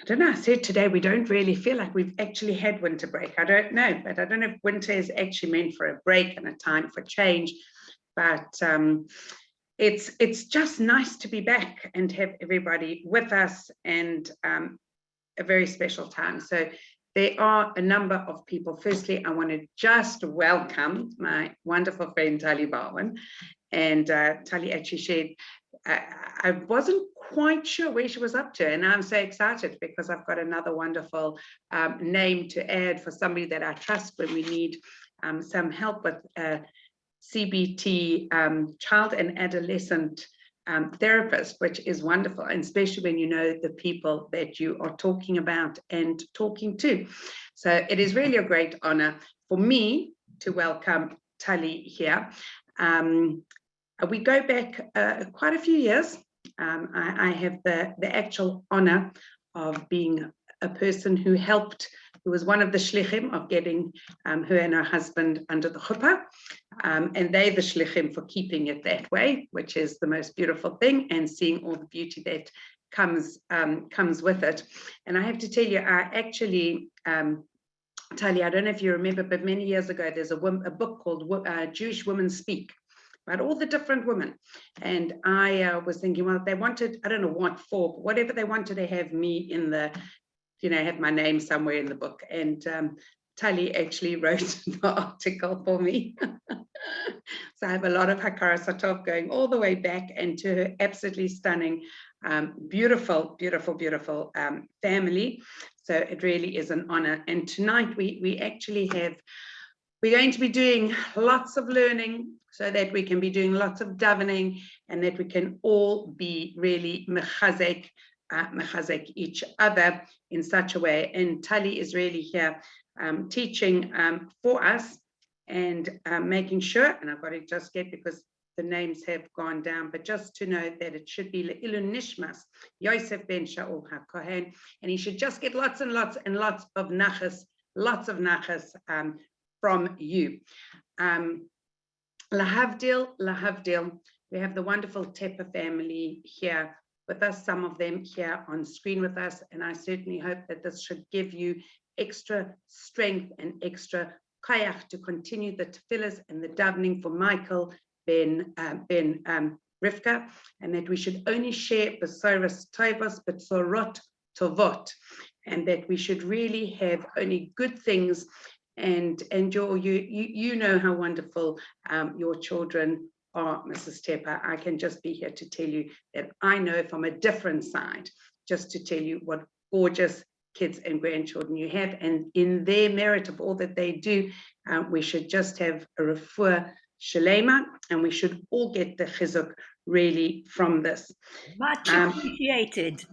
don't know, I said today we don't really feel like we've actually had winter break. I don't know, but I don't know if winter is actually meant for a break and a time for change. But it's just nice to be back and have everybody with us, and a very special time. So there are a number of people. Firstly, I want to just welcome my wonderful friend Tali Barwin. And Tali actually shared, I wasn't quite sure where she was up to, and I'm so excited because I've got another wonderful name to add for somebody that I trust when we need some help with CBT, child and adolescent therapist, which is wonderful, and especially when you know the people that you are talking about and talking to. So it is really a great honor for me to welcome Tali here. We go back quite a few years. I have the actual honor of being a person who was one of the shlichim of getting her and her husband under the chuppah, and they the shlichim for keeping it that way, which is the most beautiful thing, and seeing all the beauty that comes with it. And I have to tell you, I actually, Tali, I don't know if you remember, but many years ago, there's a book called Jewish Women Speak, about all the different women. And I was thinking, well, they wanted, I don't know what for, but whatever they wanted to have me in the, have my name somewhere in the book. And Tali actually wrote the article for me. So I have a lot of Hakara Satov going all the way back, and to her absolutely stunning, beautiful, beautiful, beautiful family. So it really is an honor. And tonight we actually we're going to be doing lots of learning so that we can be doing lots of davening, and that we can all be really mechazek each other in such a way. And Tali is really here teaching for us, and making sure, and I've got to just get, because the names have gone down, but just to know that it should be Le'ilu Nishmas Yosef ben Shaul HaKohen, and he should just get lots and lots and lots of nachas from you. Lahavdil, we have the wonderful Tepper family here with us, some of them here on screen with us, and I certainly hope that this should give you extra strength and extra kayach to continue the tefillas and the davening for Michael ben Rivka, and that we should only share besoros tovos, besorot tovot, and that we should really have only good things. And you know how wonderful your children are, Mrs. Tepper. I can just be here to tell you that I know from a different side, just to tell you what gorgeous kids and grandchildren you have, and in their merit of all that they do, we should just have a refuah shalema, and we should all get the chizuk really from this. Much appreciated.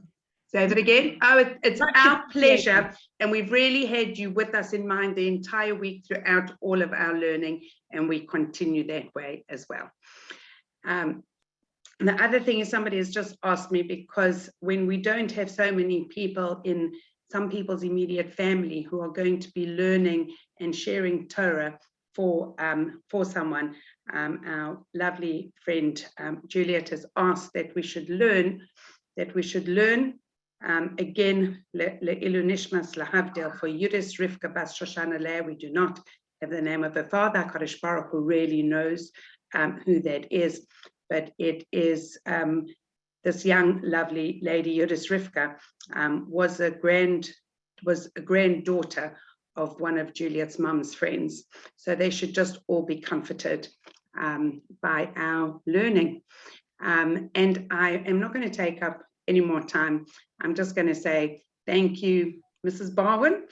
Say that again. Oh, it's our pleasure, and we've really had you with us in mind the entire week throughout all of our learning, and we continue that way as well. The other thing is, somebody has just asked me, because when we don't have so many people in some people's immediate family who are going to be learning and sharing Torah for someone, our lovely friend Juliet has asked that we should learn again, Le'ilu Nishmas Lahavdil, for Yudis Rivka Bas Shoshana Leah. We do not have the name of her father. Kadosh Baruch Hu really knows who that is, but it is this young, lovely lady, Yudis Rivka, was a granddaughter of one of Juliet's mum's friends. So they should just all be comforted by our learning. And I am not going to take up any more time. I'm just going to say thank you, Mrs. Barwin.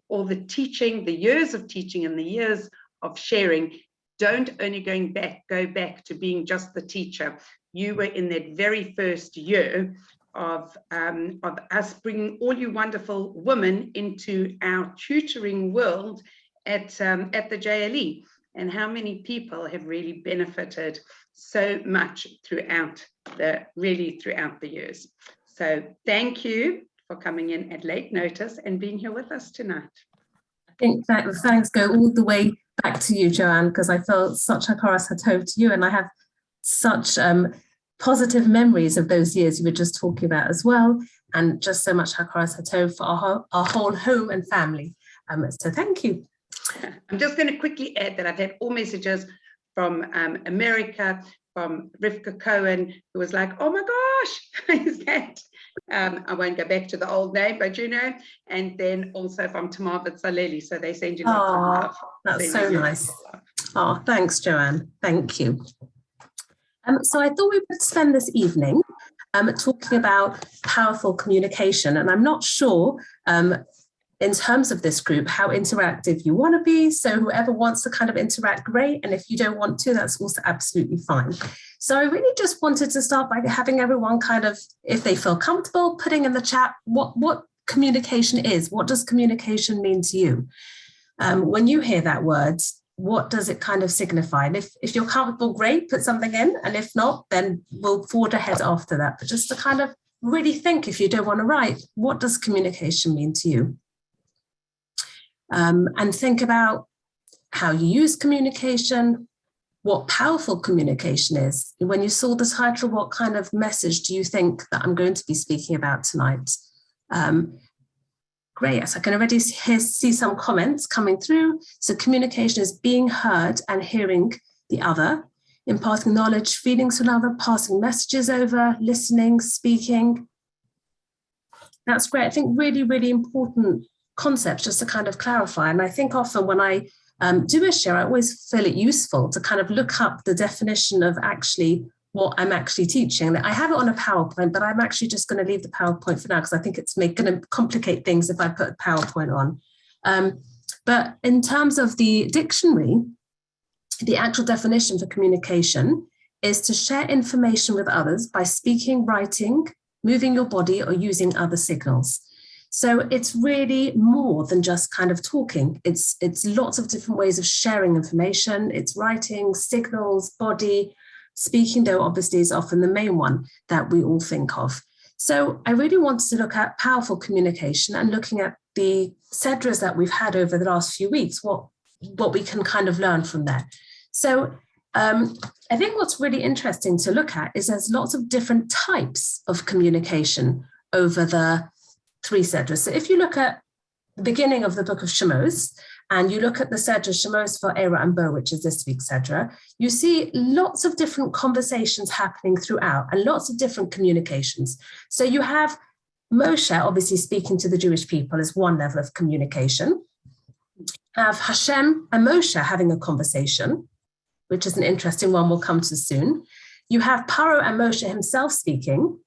All the teaching, the years of teaching and the years of sharing, don't only go back to being just the teacher. You were in that very first year of us bringing all you wonderful women into our tutoring world at the JLE, and how many people have really benefited so much throughout the years. So thank you for coming in at late notice and being here with us tonight. I think that the thanks go all the way back to you, Joanne, because I felt such hakaras hatov to you, and I have such positive memories of those years you were just talking about as well, and just so much Hakaras Hatov for our whole home and family. So thank you. I'm just going to quickly add that I've had all messages from America, from Rivka Cohen, who was like, oh my gosh, is that? I won't go back to the old name, but you know, and then also from Tamar Saleli. So they send you lots of love. That's so nice. Oh, thanks, Joanne. Thank you. So I thought we would spend this evening talking about powerful communication, and I'm not sure in terms of this group how interactive you want to be. So whoever wants to kind of interact, great, and if you don't want to, that's also absolutely fine. So I really just wanted to start by having everyone kind of, if they feel comfortable, putting in the chat what communication is. What does communication mean to you? When you hear that word, what does it kind of signify? And if you're comfortable, great, put something in. And if not, then we'll forward ahead after that. But just to kind of really think, if you don't want to write, what does communication mean to you? And think about how you use communication, what powerful communication is. When you saw the title, what kind of message do you think that I'm going to be speaking about tonight? Great, yes, I can already see some comments coming through. So communication is being heard and hearing the other, imparting knowledge, feelings to another, passing messages over, listening, speaking. That's great. I think really, really important concepts just to kind of clarify. And I think often when I do a share, I always feel it useful to kind of look up the definition of actually what I'm actually teaching. I have it on a PowerPoint, but I'm actually just going to leave the PowerPoint for now because I think it's going to complicate things if I put a PowerPoint on. But in terms of the dictionary, the actual definition for communication is to share information with others by speaking, writing, moving your body, or using other signals. So it's really more than just kind of talking. It's lots of different ways of sharing information. It's writing, signals, body. Speaking, though, obviously is often the main one that we all think of. So I really wanted to look at powerful communication and looking at the cedras that we've had over the last few weeks, what we can kind of learn from there. So I think what's really interesting to look at is there's lots of different types of communication over the 3 cedras. So if you look at the beginning of the book of Shemos, and you look at the Cedra Shemos for Era and Bo, which is this week's Cedra, you see lots of different conversations happening throughout and lots of different communications. So you have Moshe obviously speaking to the Jewish people as one level of communication. You have Hashem and Moshe having a conversation, which is an interesting one we'll come to soon. You have Pharaoh and Moshe himself speaking.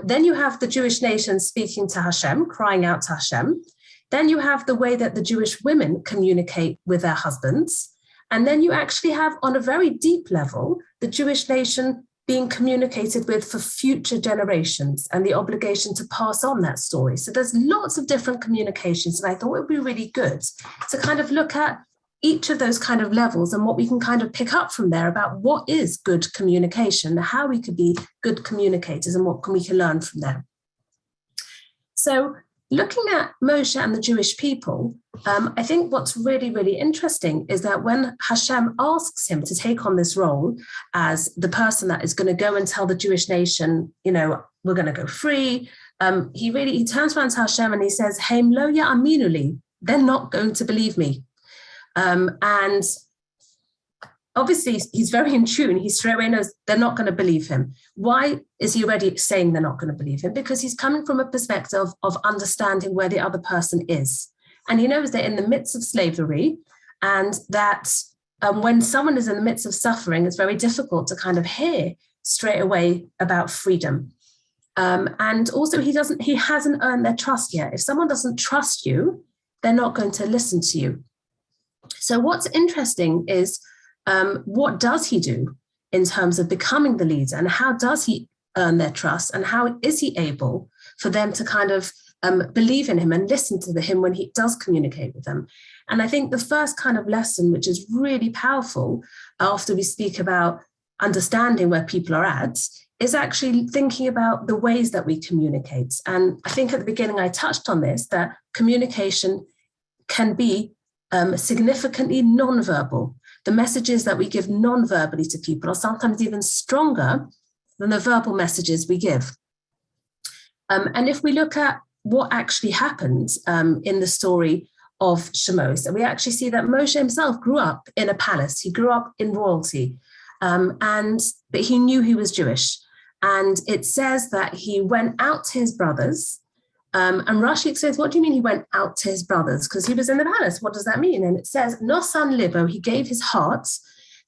Then you have the Jewish nation speaking to Hashem, crying out to Hashem. Then you have the way that the Jewish women communicate with their husbands. And then you actually have, on a very deep level, the Jewish nation being communicated with for future generations and the obligation to pass on that story. So there's lots of different communications. And I thought it would be really good to kind of look at each of those kind of levels and what we can kind of pick up from there about what is good communication, how we could be good communicators and what we can learn from there. So looking at Moshe and the Jewish people, I think what's really, really interesting is that when Hashem asks him to take on this role as the person that is going to go and tell the Jewish nation, you know, we're going to go free, he turns around to Hashem and he says, Heim lo ya'aminu li, they're not going to believe me. And obviously he's very in tune. He straight away knows they're not going to believe him. Why is he already saying they're not going to believe him? Because he's coming from a perspective of understanding where the other person is. And he knows they're in the midst of slavery and that when someone is in the midst of suffering, it's very difficult to kind of hear straight away about freedom. And also he hasn't earned their trust yet. If someone doesn't trust you, they're not going to listen to you. So what's interesting is what does he do in terms of becoming the leader and how does he earn their trust and how is he able for them to kind of believe in him and listen to him when he does communicate with them. And I think the first kind of lesson, which is really powerful after we speak about understanding where people are at, is actually thinking about the ways that we communicate. And I think at the beginning I touched on this, that communication can be significantly nonverbal. The messages that we give non-verbally to people are sometimes even stronger than the verbal messages we give. And if we look at what actually happened in the story of Shemos, and we actually see that Moshe himself grew up in a palace. He grew up in royalty, but he knew he was Jewish. And it says that he went out to his brothers. And Rashi says, what do you mean he went out to his brothers? Because he was in the palace. What does that mean? And it says, Nosan Libo, he gave his heart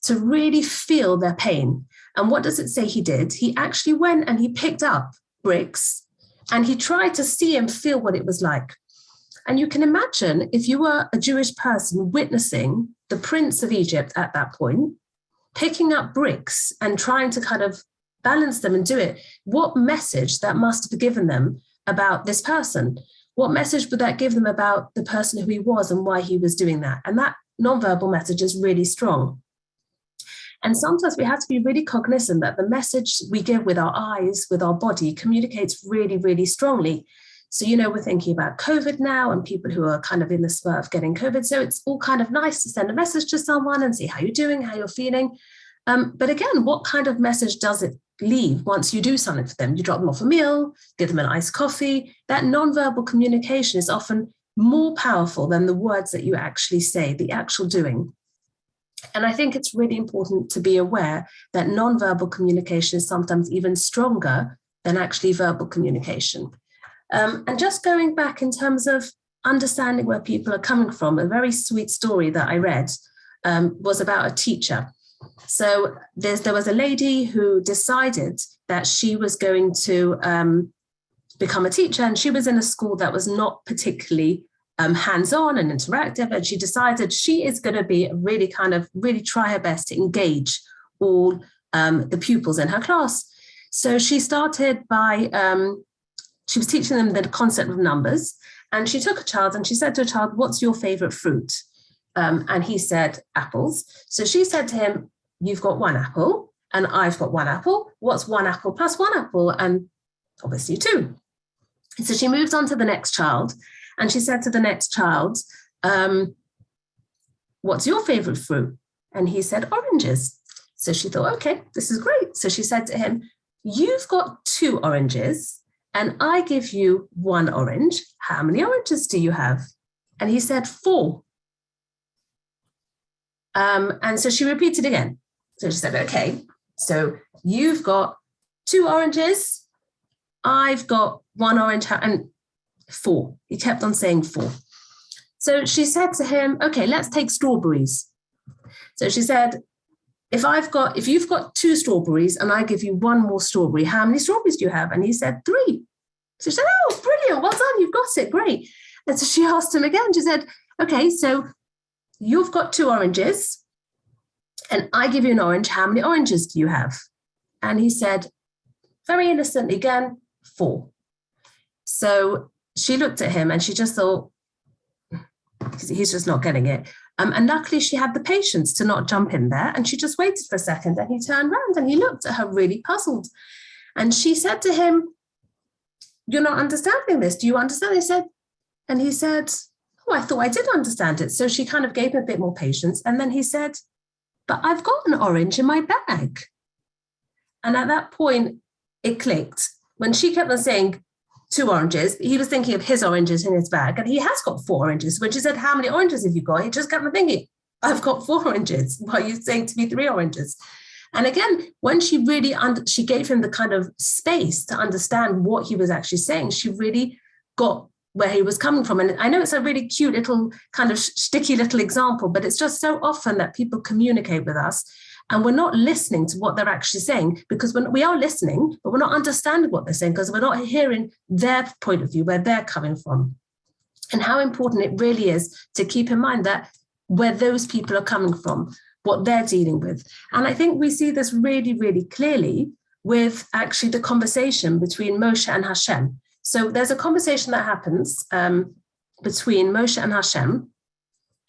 to really feel their pain. And what does it say he did? He actually went and he picked up bricks and he tried to see and feel what it was like. And you can imagine if you were a Jewish person witnessing the prince of Egypt at that point, picking up bricks and trying to kind of balance them and do it, what message that must have given them about this person? What message would that give them about the person who he was and why he was doing that? And that nonverbal message is really strong. And sometimes we have to be really cognizant that the message we give with our eyes, with our body, communicates really, really strongly. So, we're thinking about COVID now and people who are kind of in the spur of getting COVID. So it's all kind of nice to send a message to someone and see how you're doing, how you're feeling. But again, what kind of message does it leave once you do something for them? You drop them off a meal, give them an iced coffee. That nonverbal communication is often more powerful than the words that you actually say, the actual doing. And I think it's really important to be aware that nonverbal communication is sometimes even stronger than actually verbal communication. And just going back in terms of understanding where people are coming from, a very sweet story that I read was about a teacher. So there was a lady who decided that she was going to become a teacher, and she was in a school that was not particularly hands-on and interactive, and she decided she is going to be really try her best to engage all the pupils in her class. So she started by, she was teaching them the concept of numbers, and she took a child and she said to a child, "What's your favorite fruit?" And he said, "Apples." So she said to him, "You've got one apple and I've got one apple. What's one apple plus one apple?" And obviously two. So she moved on to the next child and she said to the next child, "What's your favorite fruit?" And he said, "Oranges." So she thought, okay, this is great. So she said to him, "You've got 2 oranges and I give you 1 orange. How many oranges do you have?" And he said, 4. And so she repeated again. So she said, "Okay, so you've got 2 oranges, I've got 1 orange, and 4. He kept on saying 4. So she said to him, "Okay, let's take strawberries." So she said, if you've got 2 strawberries and I give you 1 more strawberry, how many strawberries do you have?" And he said 3. So she said, "Oh, brilliant, well done, you've got it, great." And so she asked him again, she said, "Okay, so you've got 2 oranges and I give you an orange. How many oranges do you have?" And he said, very innocently again, 4. So she looked at him and she just thought, he's just not getting it. And luckily she had the patience to not jump in there. And she just waited for a second and he turned around and he looked at her really puzzled. And she said to him, "You're not understanding this. Do you understand?" And he said, "Oh, I thought I did understand it." So she kind of gave him a bit more patience. And then he said, "But I've got an orange in my bag." And at that point, it clicked. When she kept on saying 2 oranges, he was thinking of his oranges in his bag, and he has got 4 oranges. When she said, "How many oranges have you got?" he just kept on thinking, "I've got 4 oranges. Why are you saying to me 3 oranges?" And again, when she really, she gave him the kind of space to understand what he was actually saying, she really got where he was coming from. And I know it's a really cute little kind of sticky little example, but it's just so often that people communicate with us and we're not listening to what they're actually saying, because when we are listening, but we're not understanding what they're saying because we're not hearing their point of view, where they're coming from. And how important it really is to keep in mind that where those people are coming from, what they're dealing with. And I think we see this really, really clearly with actually the conversation between Moshe and Hashem. So there's a conversation that happens between Moshe and Hashem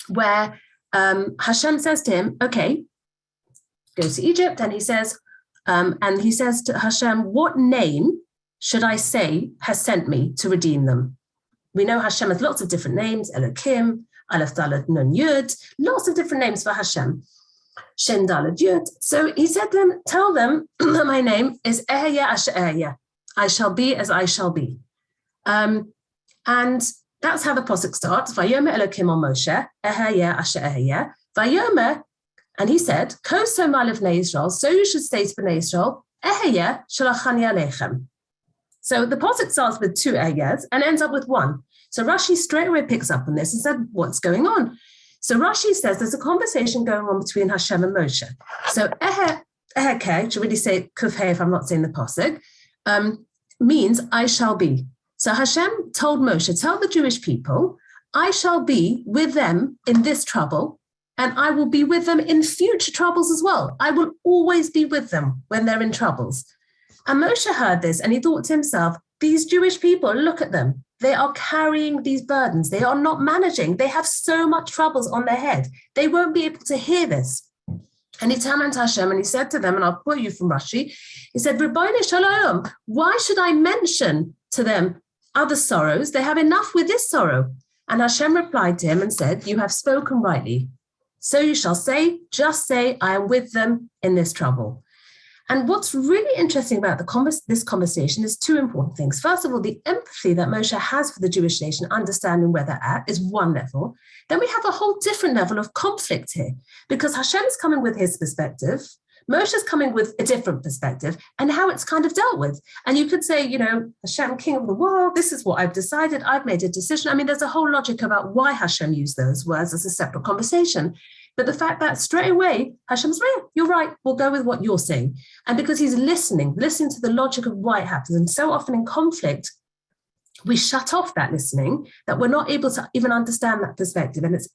where Hashem says to him, "Okay, go to Egypt." And he says to Hashem, "What name should I say has sent me to redeem them?" We know Hashem has lots of different names, Elohim, Aleph, Dalet, Nun, Yud, lots of different names for Hashem. Shin Daled Yud. So he said to them, tell them that my name is Ehya Asher Ehya. I shall be as I shall be. And that's how the posuk starts. Vayomer Elokim on Moshe, Ehya Asher Ehya. Vayomer, and he said, Koso Malev Bnei Yisrael, so you should say to Bnei Yisrael, Ehya Shalachani Aleichem. So the posuk starts with 2 Ehyas and ends up with 1. So Rashi straight away picks up on this and said, what's going on? So Rashi says there's a conversation going on between Hashem and Moshe. So Eheke, to really say Kufhe if I'm not saying the posuk, means I shall be. So Hashem told Moshe, tell the Jewish people, I shall be with them in this trouble, and I will be with them in future troubles as well. I will always be with them when they're in troubles. And Moshe heard this and he thought to himself, these Jewish people, look at them. They are carrying these burdens. They are not managing. They have so much troubles on their head. They won't be able to hear this. And he turned to Hashem and he said to them, and I'll quote you from Rashi, he said, Ribono shel olam, why should I mention to them other sorrows? They have enough with this sorrow. And Hashem replied to him and said, you have spoken rightly. So you shall say, just say, I am with them in this trouble. And what's really interesting about this conversation is 2 important things. First of all, the empathy that Moshe has for the Jewish nation, understanding where they're at, is one level. Then we have a whole different level of conflict here, because Hashem's coming with his perspective, Moshe's coming with a different perspective, and how it's kind of dealt with. And you could say, Hashem, king of the world, this is what I've decided, I've made a decision. I mean, there's a whole logic about why Hashem used those words as a separate conversation. But the fact that straight away, Hashem's right, you're right, we'll go with what you're saying. And because he's listening to the logic of why it happens. And so often in conflict, we shut off that listening, that we're not able to even understand that perspective. And it's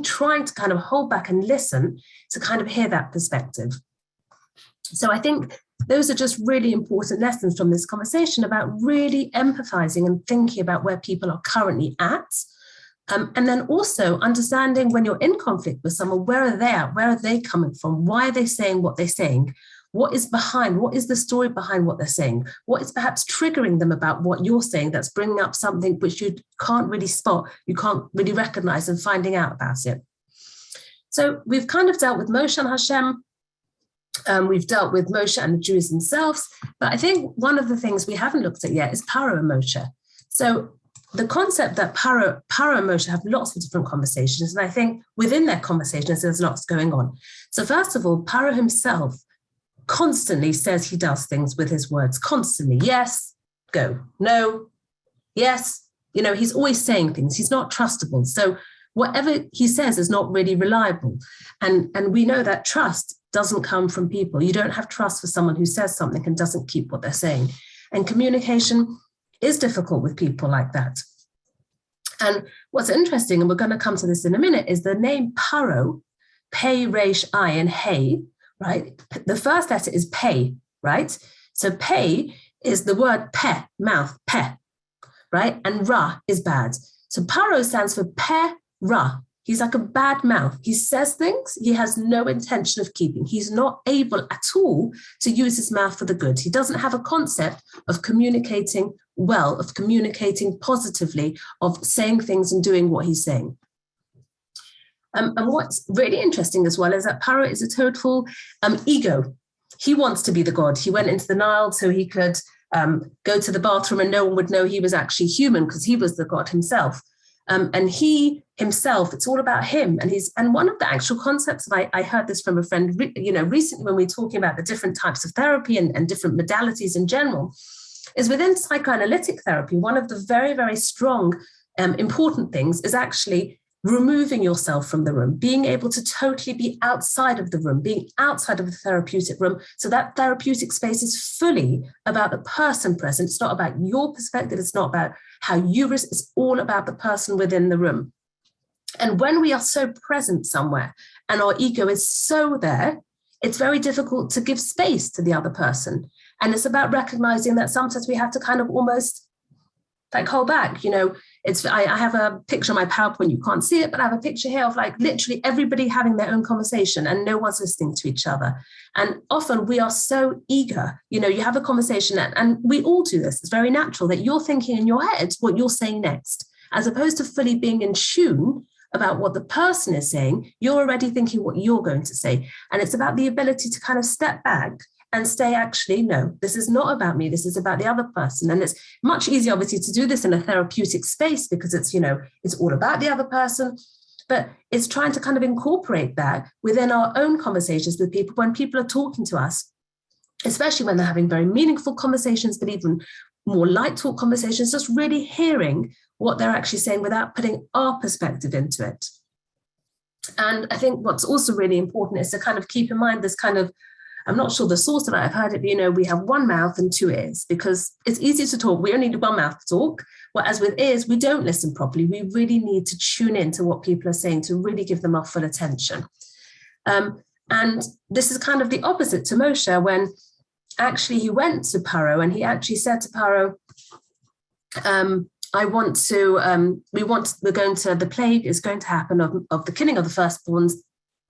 trying to kind of hold back and listen to kind of hear that perspective. So I think those are just really important lessons from this conversation about really empathizing and thinking about where people are currently at. And then also understanding when you're in conflict with someone, where are they at? Where are they coming from? Why are they saying what they're saying? What is the story behind what they're saying? What is perhaps triggering them about what you're saying that's bringing up something which you can't really spot, you can't really recognize, and finding out about it. So we've kind of dealt with Moshe and Hashem. We've dealt with Moshe and the Jews themselves. But I think one of the things we haven't looked at yet is Pharaoh and Moshe. So the concept that Pharaoh and Moshe have lots of different conversations, and I think within their conversations, there's lots going on. So first of all, Pharaoh himself constantly says he does things with his words, constantly. Yes, go. No, yes. He's always saying things. He's not trustable. So whatever he says is not really reliable. And we know that trust doesn't come from people. You don't have trust for someone who says something and doesn't keep what they're saying. And communication is difficult with people like that. And what's interesting, and we're going to come to this in a minute, is the name Paro, Pei, Resh, I, and Hey, right? The first letter is Pei, right? So Pei is the word Peh, mouth, Peh, right? And Ra is bad. So Paro stands for Peh, Ra. He's like a bad mouth. He says things he has no intention of keeping. He's not able at all to use his mouth for the good. He doesn't have a concept of communicating well, of communicating positively, of saying things and doing what he's saying. And what's really interesting as well is that Pharaoh is a total ego. He wants to be the god. He went into the Nile so he could go to the bathroom and no one would know he was actually human because he was the god himself. And he himself, it's all about him. And one of the actual concepts, and I heard this from a friend, recently when we were talking about the different types of therapy and different modalities in general, is within psychoanalytic therapy, one of the very, very strong, important things is actually removing yourself from the room, being able to totally be outside of the room, being outside of the therapeutic room. So that therapeutic space is fully about the person present. It's not about your perspective. It's not about how it's all about the person within the room. And when we are so present somewhere and our ego is so there, it's very difficult to give space to the other person. And it's about recognizing that sometimes we have to kind of almost like hold back. I have a picture on my PowerPoint, you can't see it, but I have a picture here of like literally everybody having their own conversation and no one's listening to each other. And often we are so eager, you have a conversation and we all do this. It's very natural that you're thinking in your head what you're saying next, as opposed to fully being in tune about what the person is saying, you're already thinking what you're going to say. And it's about the ability to kind of step back and say, actually, no, this is not about me. This is about the other person. And it's much easier, obviously, to do this in a therapeutic space because it's, it's all about the other person. But it's trying to kind of incorporate that within our own conversations with people when people are talking to us, especially when they're having very meaningful conversations, but even more light talk conversations, just really hearing what they're actually saying without putting our perspective into it. And I think what's also really important is to kind of keep in mind this kind of, I'm not sure the source of that, I've heard it, we have one mouth and two ears, because it's easy to talk. We only need one mouth to talk. Whereas with ears, we don't listen properly. We really need to tune in to what people are saying to really give them our full attention. And this is kind of the opposite to Moshe, when actually he went to Pharaoh and he actually said to Pharaoh, the plague is going to happen of the killing of the firstborns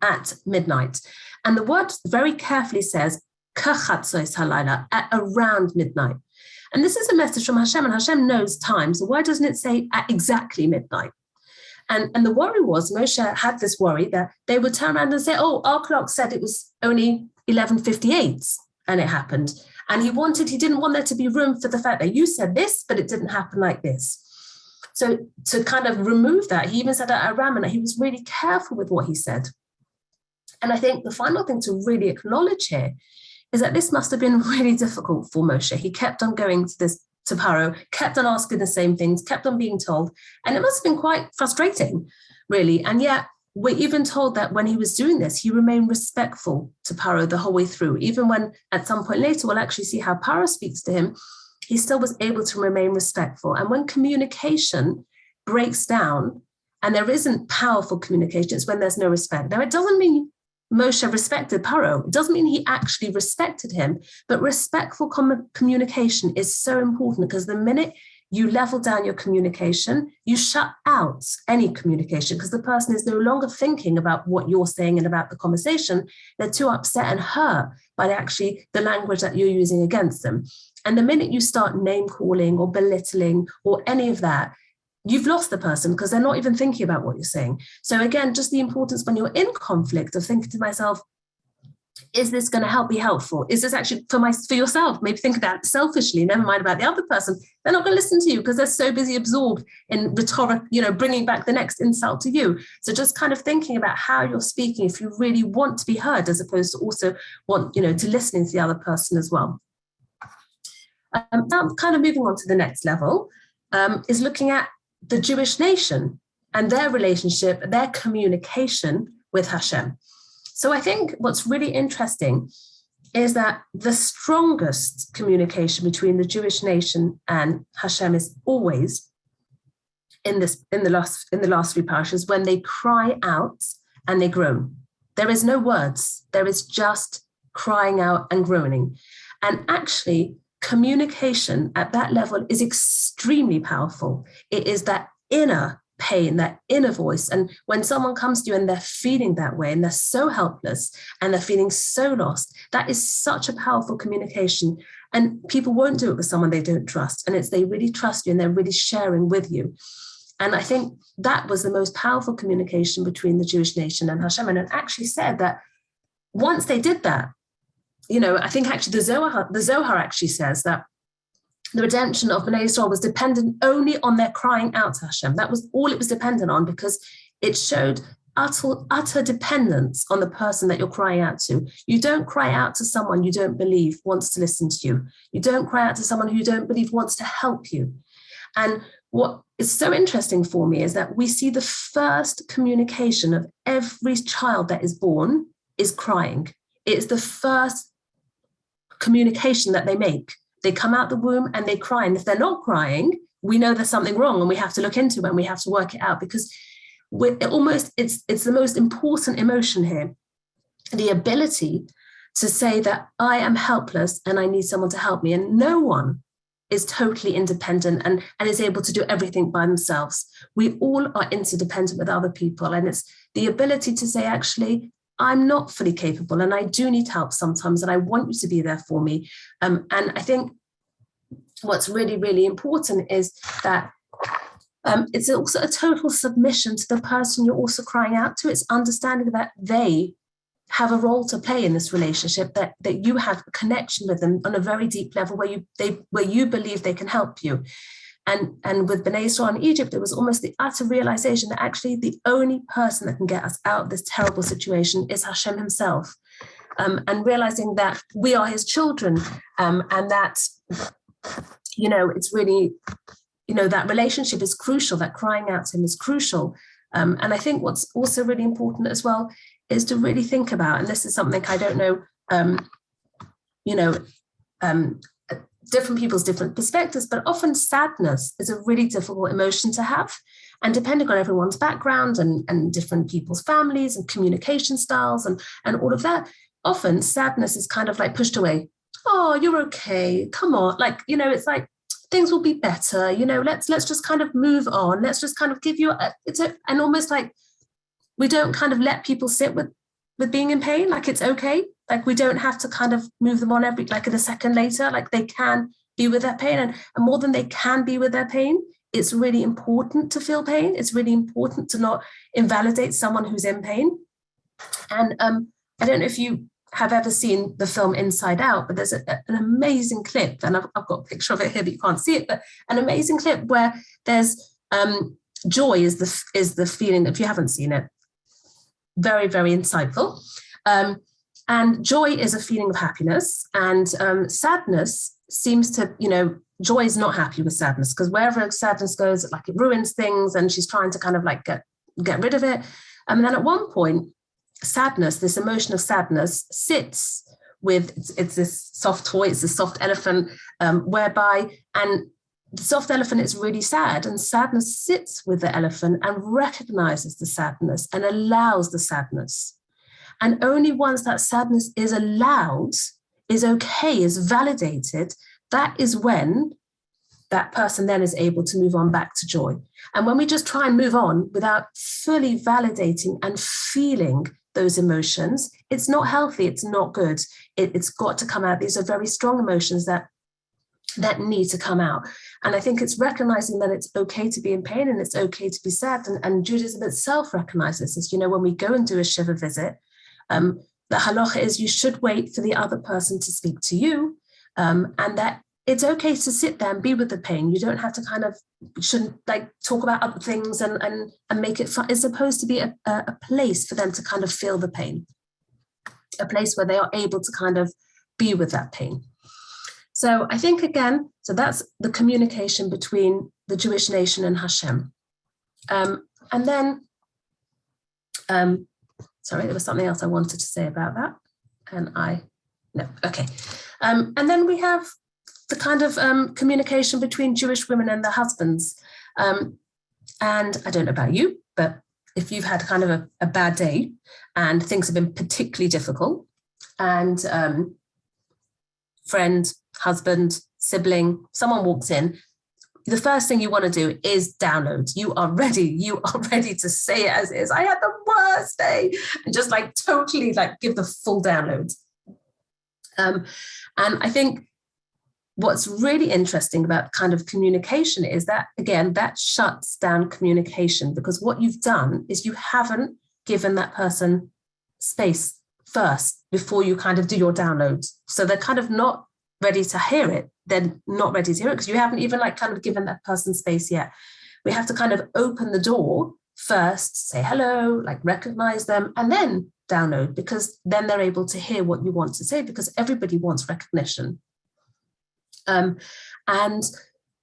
at midnight. And the word very carefully says, at around midnight. And this is a message from Hashem, and Hashem knows time. So why doesn't it say at exactly midnight? And the worry was, Moshe had this worry that they would turn around and say, oh, our clock said it was only 11:58 and it happened. And he didn't want there to be room for the fact that you said this, but it didn't happen like this. So to kind of remove that, he even said at around, and he was really careful with what he said. And I think the final thing to really acknowledge here is that this must have been really difficult for Moshe. He kept on going to Pharaoh, kept on asking the same things, kept on being told, and it must have been quite frustrating, really. And yet we're even told that when he was doing this, he remained respectful to Pharaoh the whole way through. Even when at some point later, we'll actually see how Pharaoh speaks to him, he still was able to remain respectful. And when communication breaks down and there isn't powerful communication, it's when there's no respect. Now, it doesn't mean Moshe respected Pharaoh. It doesn't mean he actually respected him, but respectful communication is so important, because the minute you level down your communication, you shut out any communication, because the person is no longer thinking about what you're saying and about the conversation. They're too upset and hurt by actually the language that you're using against them. And the minute you start name calling or belittling or any of that, you've lost the person, because they're not even thinking about what you're saying. So again, just the importance when you're in conflict of thinking to myself, is this going to help be helpful? Is this actually for yourself? Maybe think about it selfishly, never mind about the other person. They're not going to listen to you because they're so busy absorbed in rhetoric, bringing back the next insult to you. So just kind of thinking about how you're speaking, if you really want to be heard, as opposed to also want, to listening to the other person as well. Now kind of moving on to the next level is looking at the Jewish nation and their relationship, their communication with Hashem. So I think what's really interesting is that the strongest communication between the Jewish nation and Hashem is always in the last three parashas, when they cry out and they groan. There is no words. There is just crying out and groaning. And actually, communication at that level is extremely powerful. It is that inner pain, that inner voice. And when someone comes to you and they're feeling that way and they're so helpless and they're feeling so lost, that is such a powerful communication. And people won't do it with someone they don't trust. And they really trust you and they're really sharing with you. And I think that was the most powerful communication between the Jewish nation and Hashem. And it actually said that once they did that, I think actually the Zohar actually says that the redemption of Bnei Yisrael was dependent only on their crying out to Hashem. That was all it was dependent on, because it showed utter dependence on the person that you're crying out to. You don't cry out to someone you don't believe wants to listen to you. You don't cry out to someone who you don't believe wants to help you. And what is so interesting for me is that we see the first communication of every child that is born is crying. It is the first communication that they make. They come out the womb and they cry. And if they're not crying, we know there's something wrong and we have to look into it and we have to work it out, because it's the most important emotion here. The ability to say that I am helpless and I need someone to help me. And no one is totally independent and is able to do everything by themselves. We all are interdependent with other people. And it's the ability to say, actually, I'm not fully capable and I do need help sometimes, and I want you to be there for me. And I think what's really, really important is that It's also a total submission to the person you're also crying out to. It's understanding that they have a role to play in this relationship, that you have a connection with them on a very deep level where you believe they can help you. And with B'nai Israel in Egypt, it was almost the utter realization that actually the only person that can get us out of this terrible situation is Hashem himself. And realizing that we are his children, and that, it's really, that relationship is crucial, that crying out to him is crucial. And I think what's also really important as well is to really think about, and this is something I don't know, different people's different perspectives, but often sadness is a really difficult emotion to have. And depending on everyone's background and different people's families and communication styles and all of that, often sadness is kind of like pushed away. Oh, you're okay. Come on. Like, it's like, things will be better. Let's just kind of move on. Let's just kind of give you and almost like we don't kind of let people sit with being in pain. Like it's okay. Like we don't have to kind of move them on in a second later. Like they can be with their pain, and more than they can be with their pain, it's really important to feel pain. It's really important to not invalidate someone who's in pain. And I don't know if you have ever seen the film Inside Out, but there's an amazing clip, and I've got a picture of it here, but you can't see it, but an amazing clip where there's joy is the feeling, if you haven't seen it, very, very insightful. And joy is a feeling of happiness, and sadness seems to, joy is not happy with sadness, because wherever sadness goes, it ruins things, and she's trying to kind of get rid of it. And then at one point, sadness, this emotion of sadness, sits with, it's this soft toy, it's a soft elephant, whereby, and the soft elephant is really sad, and sadness sits with the elephant and recognizes the sadness and allows the sadness. And only once that sadness is allowed, is okay, is validated, that is when that person then is able to move on back to joy. And when we just try and move on without fully validating and feeling those emotions, it's not healthy, it's not good. It's got to come out. These are very strong emotions that need to come out. And I think it's recognizing that it's okay to be in pain and it's okay to be sad. And Judaism itself recognizes this. When we go and do a Shiva visit, the halacha is you should wait for the other person to speak to you, and that it's okay to sit there and be with the pain. You don't have to shouldn't talk about other things and make it fun. It's supposed to be a place for them to kind of feel the pain, a place where they are able to kind of be with that pain. So I think, again, so that's the communication between the Jewish nation and Hashem. And then, sorry, there was something else I wanted to say about that. Okay. And then we have the kind of communication between Jewish women and their husbands. And I don't know about you, but if you've had kind of a bad day and things have been particularly difficult, and friend, husband, sibling, someone walks in, the first thing you want to do is download. You are ready to say it as is. I had the worst day, and just totally give the full download. And I think what's really interesting about kind of communication is that, again, that shuts down communication, because what you've done is you haven't given that person space first before you kind of do your download. So they're kind of not ready to hear it. They're not ready to hear it because you haven't even kind of given that person space yet. We have to kind of open the door first, say hello, recognize them, and then download, because then they're able to hear what you want to say, because everybody wants recognition. And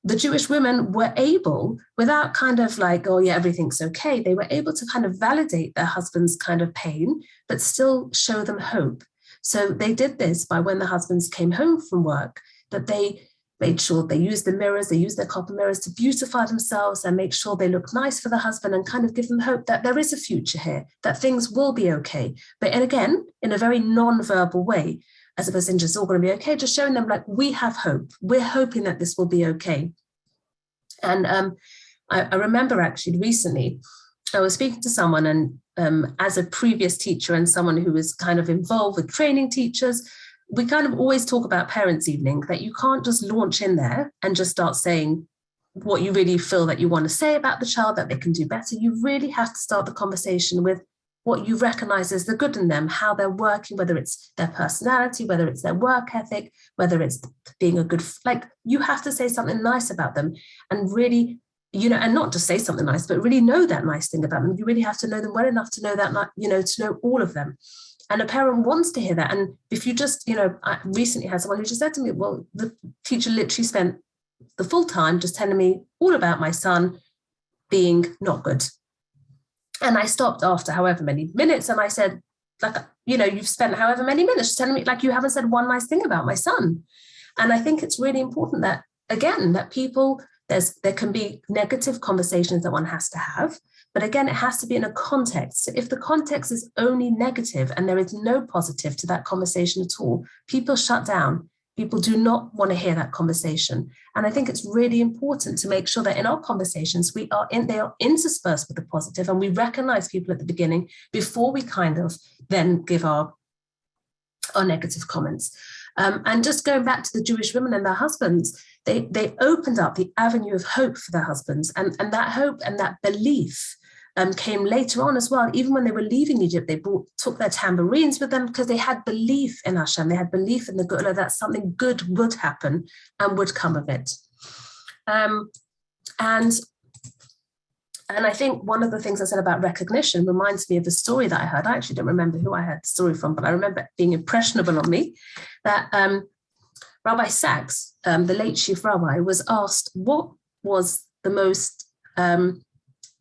the Jewish women were able, without kind of oh yeah, everything's okay, they were able to kind of validate their husband's kind of pain, but still show them hope. So they did this by, when the husbands came home from work, that they made sure they used the mirrors, they used their copper mirrors to beautify themselves and make sure they look nice for the husband, and kind of give them hope that there is a future here, that things will be okay. But, and again, in a very non-verbal way, as opposed to just all going to be okay, just showing them we have hope. We're hoping that this will be okay. And I remember actually recently, I was speaking to someone, and as a previous teacher and someone who was kind of involved with training teachers, we kind of always talk about parents' evening, that you can't just launch in there and just start saying, what you really feel that you want to say about the child, that they can do better. You really have to start the conversation with what you recognize as the good in them, how they're working, whether it's their personality, whether it's their work ethic, whether it's being a good, like, you have to say something nice about them and really, and not just say something nice, but really know that nice thing about them. You really have to know them well enough to know that, to know all of them. And a parent wants to hear that. And if you just, I recently had someone who just said to me, well, the teacher literally spent the full time just telling me all about my son being not good. And I stopped after however many minutes and I said, like, you've spent however many minutes just telling me, like, you haven't said one nice thing about my son. And I think it's really important that, again, that people, there can be negative conversations that one has to have, but again, it has to be in a context. So if the context is only negative and there is no positive to that conversation at all, people shut down. People do not want to hear that conversation. And I think it's really important to make sure that in our conversations, they are interspersed with the positive, and we recognize people at the beginning before we kind of then give our negative comments. And just going back to the Jewish women and their husbands, they opened up the avenue of hope for their husbands. And that hope and that belief came later on as well. Even when they were leaving Egypt, they took their tambourines with them because they had belief in Hashem. They had belief in the good, that something good would happen and would come of it. And I think one of the things I said about recognition reminds me of a story that I heard. I actually don't remember who I heard the story from, but I remember it being impressionable on me, that Rabbi Sachs, the late chief rabbi, was asked, what was the most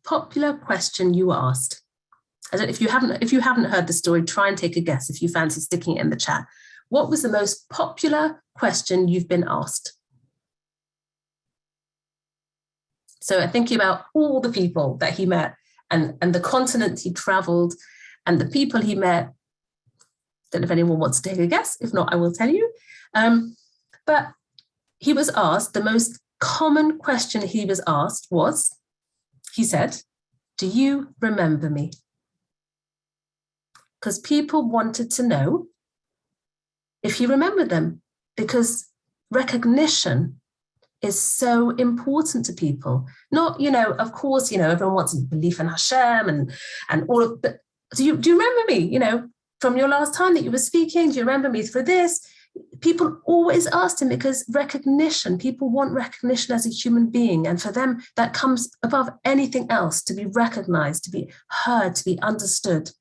popular question you asked? I don't, if you haven't heard the story, try and take a guess if you fancy sticking it in the chat. What was the most popular question you've been asked? So thinking about all the people that he met and the continent he traveled and the people he met. Don't know if anyone wants to take a guess. If not, I will tell you. But he was asked, the most common question he was asked was, he said, "Do you remember me?" Because people wanted to know if he remembered them, because recognition is so important to people. Not, of course, everyone wants belief in Hashem and all of, but do you remember me, from your last time that you were speaking? Do you remember me for this? People always asked him because recognition, people want recognition as a human being. And for them, that comes above anything else, to be recognized, to be heard, to be understood.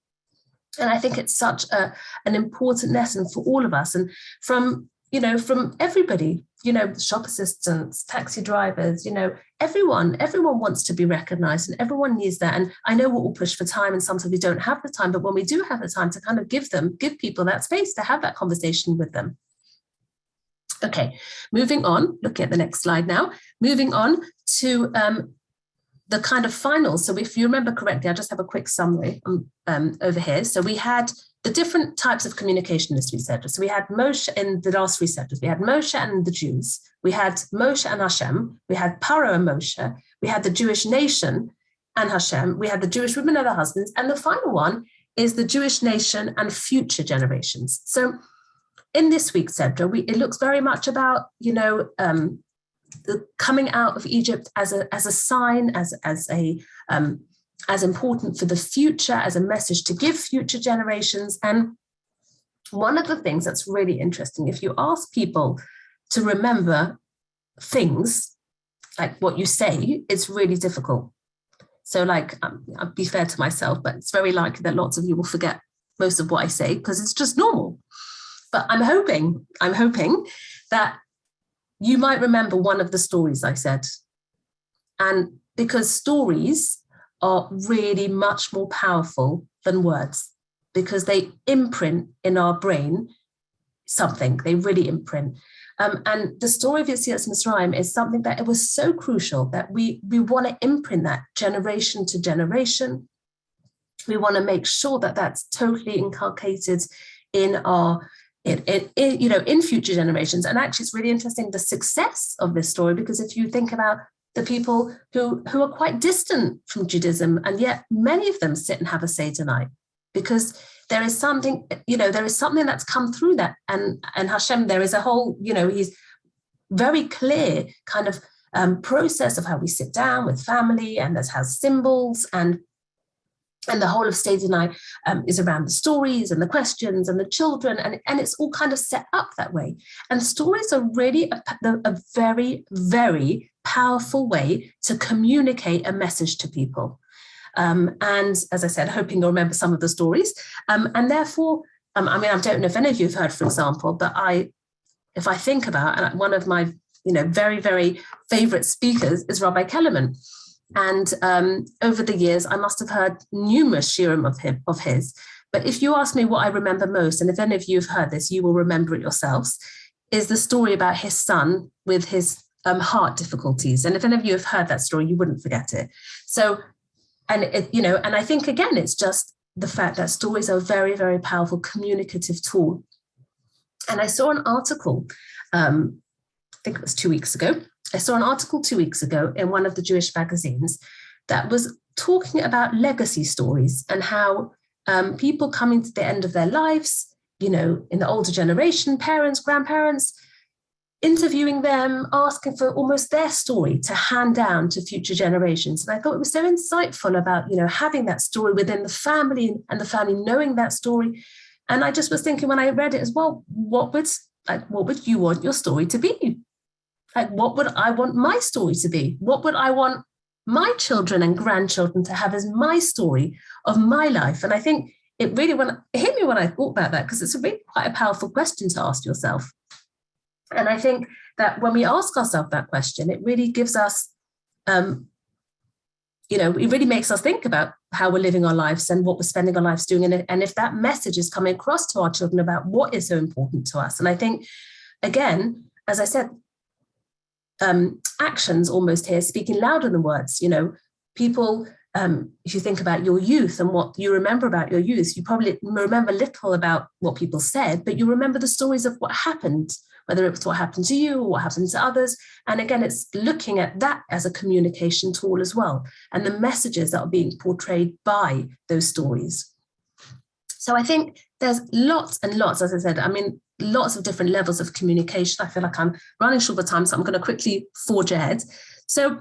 And I think it's such an important lesson for all of us. And from everybody, shop assistants, taxi drivers, everyone wants to be recognized and everyone needs that. And I know we're all pushed for time and sometimes we don't have the time, but when we do have the time to kind of give people that space to have that conversation with them. Okay, moving on, looking at the next slide now, moving on to the kind of finals. So if you remember correctly, I'll just have a quick summary over here. So we had the different types of communication, as we said. So we had Moshe in the last three sectors. We had Moshe and the Jews. We had Moshe and Hashem. We had Pharaoh and Moshe. We had the Jewish nation and Hashem. We had the Jewish women and their husbands. And the final one is the Jewish nation and future generations. So in this week's Sedra, it looks very much about, the coming out of Egypt as a sign, as important for the future, as a message to give future generations. And one of the things that's really interesting, if you ask people to remember things, like what you say, it's really difficult. So I'll be fair to myself, but it's very likely that lots of you will forget most of what I say because it's just normal. But I'm hoping that you might remember one of the stories I said. And because stories are really much more powerful than words, because they imprint in our brain something, they really imprint. And the story of Yetziat Mitzrayim is something that it was so crucial that we want to imprint that generation to generation. We want to make sure that that's totally inculcated in our in future generations. And actually, it's really interesting, the success of this story, because if you think about the people who are quite distant from Judaism, and yet many of them sit and have a Seder night, because there is something, that's come through that. And Hashem, there is a whole, he's very clear kind of process of how we sit down with family, and that has symbols, and the whole of Seder night is around the stories and the questions and the children, and it's all kind of set up that way. And stories are really a very, very powerful way to communicate a message to people. And as I said, hoping you'll remember some of the stories. And therefore, I mean, I don't know if any of you have heard, for example, but if I think about, and one of my, very, very favorite speakers is Rabbi Kellerman. And over the years, I must have heard numerous shiurim of his. But if you ask me what I remember most, and if any of you have heard this, you will remember it yourselves, is the story about his son with his heart difficulties. And if any of you have heard that story, you wouldn't forget it. So, and I think, again, it's just the fact that stories are a very, very powerful communicative tool. And I saw an article, I think it was 2 weeks ago. I saw an article 2 weeks ago in one of the Jewish magazines that was talking about legacy stories and how people coming to the end of their lives, in the older generation, parents, grandparents, interviewing them, asking for almost their story to hand down to future generations. And I thought it was so insightful about, having that story within the family and the family knowing that story. And I just was thinking when I read it as well, what would you want your story to be? Like, what would I want my story to be? What would I want my children and grandchildren to have as my story of my life? And I think it really hit me when I thought about that, because it's really quite a powerful question to ask yourself. And I think that when we ask ourselves that question, it really gives us, it really makes us think about how we're living our lives and what we're spending our lives doing. And if that message is coming across to our children about what is so important to us. And I think, again, as I said, actions almost here speaking louder than words. People, if you think about your youth and what you remember about your youth, you probably remember little about what people said, but you remember the stories of what happened, whether it was what happened to you or what happened to others. And again, it's looking at that as a communication tool as well, and the messages that are being portrayed by those stories. So I think there's lots and lots, as I said, lots of different levels of communication. I feel like I'm running short of time, so I'm going to quickly forge ahead. So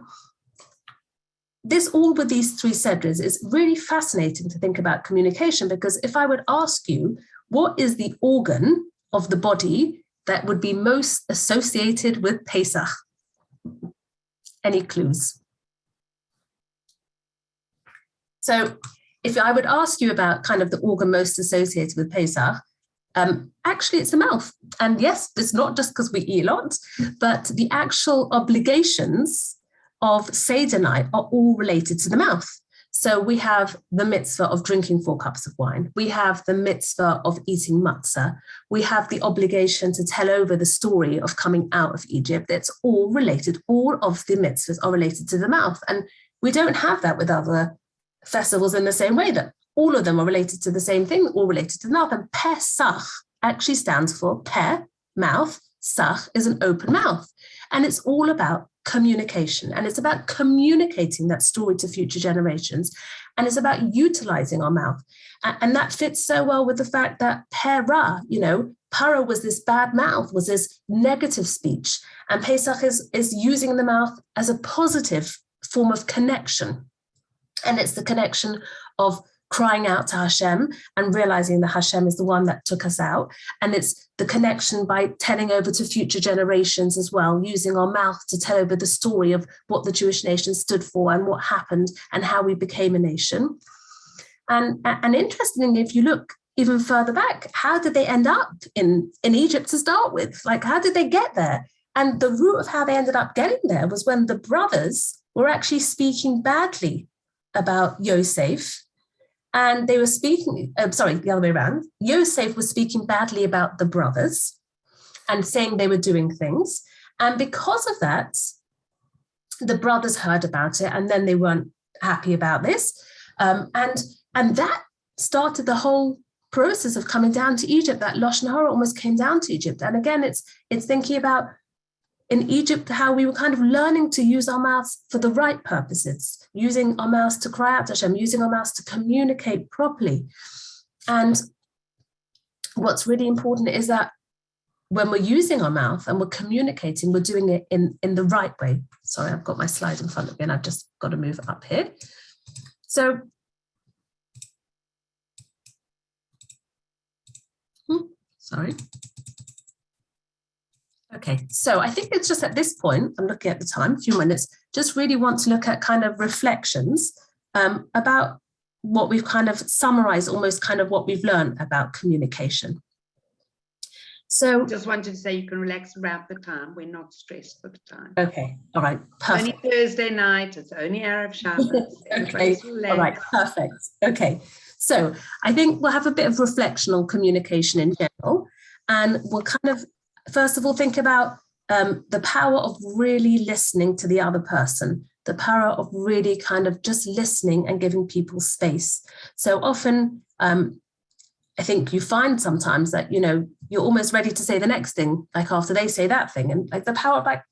this, all with these three sedras, is really fascinating to think about communication, because if I would ask you, what is the organ of the body that would be most associated with Pesach? Any clues? So if I would ask you about kind of the organ most associated with Pesach, actually it's the mouth. And yes, it's not just because we eat a lot, but the actual obligations of Seder night are all related to the mouth. So we have the mitzvah of drinking 4 cups of wine. We have the mitzvah of eating matzah. We have the obligation to tell over the story of coming out of Egypt. It's all related. All of the mitzvahs are related to the mouth. And we don't have that with other festivals in the same way, that all of them are related to the same thing, all related to the mouth. And Pesach actually stands for Peh, mouth, Sach is an open mouth. And it's all about communication. And it's about communicating that story to future generations. And it's about utilizing our mouth. And that fits so well with the fact that Pera, Para was this bad mouth, was this negative speech. And Pesach is using the mouth as a positive form of connection. And it's the connection of crying out to Hashem and realizing that Hashem is the one that took us out. And it's the connection by telling over to future generations as well, using our mouth to tell over the story of what the Jewish nation stood for and what happened and how we became a nation. And interestingly, if you look even further back, how did they end up in Egypt to start with? Like, how did they get there? And the root of how they ended up getting there was when the brothers were actually speaking badly about Yosef. And they were speaking, the other way around. Yosef was speaking badly about the brothers and saying they were doing things. And because of that, the brothers heard about it, and then they weren't happy about this. And that started the whole process of coming down to Egypt. That Lashon Hara almost came down to Egypt. And again, it's thinking about in Egypt, how we were kind of learning to use our mouths for the right purposes, using our mouths to cry out to Hashem, using our mouths to communicate properly. And what's really important is that when we're using our mouth and we're communicating, we're doing it in the right way. Sorry, I've got my slide in front of me and I've just got to move it up here. So, sorry. Okay, so I think it's just at this point, I'm looking at the time, a few minutes, just really want to look at kind of reflections about what we've kind of summarized, almost kind of what we've learned about communication. So just wanted to say you can relax about the time. We're not stressed for the time. Okay, all right, perfect. Only Thursday night, it's only Arab Shabbos. Okay, all right, perfect. Okay, so I think we'll have a bit of reflection on communication in general, and we'll kind of, first of all, think about the power of really listening to the other person, the power of really kind of just listening and giving people space. So often, I think you find sometimes that, you know, you're almost ready to say the next thing, like after they say that thing, and like the power of like,